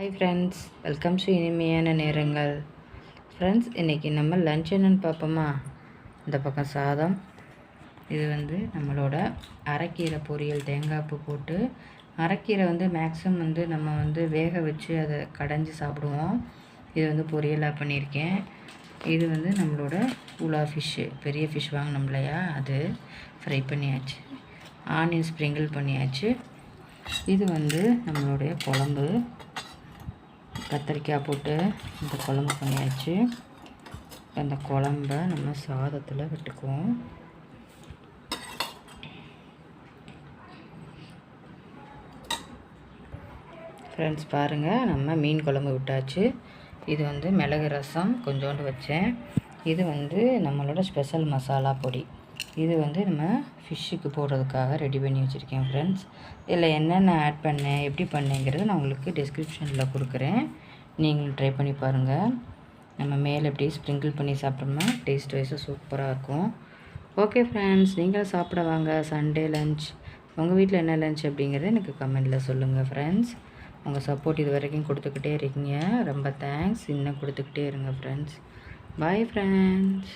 Hi friends, welcome to இனிமையான நேரங்கள். Friends, இன்றைக்கி நம்ம லன்ச் என்னன்னு பார்ப்போமா? இந்த பக்கம் சாதம், இது நம்மளோட அரைக்கீரை பொரியல், தேங்காய் பூ போட்டு. அரைக்கீரை மேக்ஸிமம் நம்ம வேக வச்சு அதை கடைஞ்சி சாப்பிடுவோம். இது பொரியலாக பண்ணியிருக்கேன். இது நம்மளோட உலா ஃபிஷ்ஷு, பெரிய ஃபிஷ் வாங்கினோம் இல்லையா, அது ஃப்ரை பண்ணியாச்சு. ஆனியன் ஸ்ப்ரிங்கிள் பண்ணியாச்சு. இது நம்மளுடைய குழம்பு, கத்திரிக்காய் போட்டு இந்த குழம்பு பண்ணியாச்சு. அந்த குழம்ப நம்ம சாதத்தில் விட்டுக்குவோம். ஃப்ரெண்ட்ஸ் பாருங்கள், நம்ம மீன் குழம்பு விட்டாச்சு. இது மிளகு ரசம் கொஞ்சோண்டு வச்சேன். இது நம்மளோட ஸ்பெஷல் மசாலா பொடி. இது நம்ம ஃபிஷ்ஷுக்கு போடுறதுக்காக ரெடி பண்ணி வச்சுருக்கேன். ஃப்ரெண்ட்ஸ், இதில் என்னென்ன ஆட் பண்ணேன், எப்படி பண்ணேங்கிறது நான் உங்களுக்கு டிஸ்கிரிப்ஷனில் கொடுக்குறேன். நீங்களும் ட்ரை பண்ணி பாருங்கள். நம்ம மேலே எப்படி ஸ்ப்ரிங்கிள் பண்ணி சாப்பிட்டோம்னா டேஸ்ட் வைஸாக சூப்பராக இருக்கும். ஓகே ஃப்ரெண்ட்ஸ், நீங்களும் சாப்பிட வாங்க. சண்டே லன்ச், உங்கள் வீட்டில் என்ன லன்ச் அப்படிங்கிறத எனக்கு கமெண்டில் சொல்லுங்கள். ஃப்ரெண்ட்ஸ், உங்கள் சப்போர்ட் இது வரைக்கும் கொடுத்துக்கிட்டே இருக்கீங்க, ரொம்ப தேங்க்ஸ். இன்னும் கொடுத்துக்கிட்டே இருங்க ஃப்ரெண்ட்ஸ். Bye friends.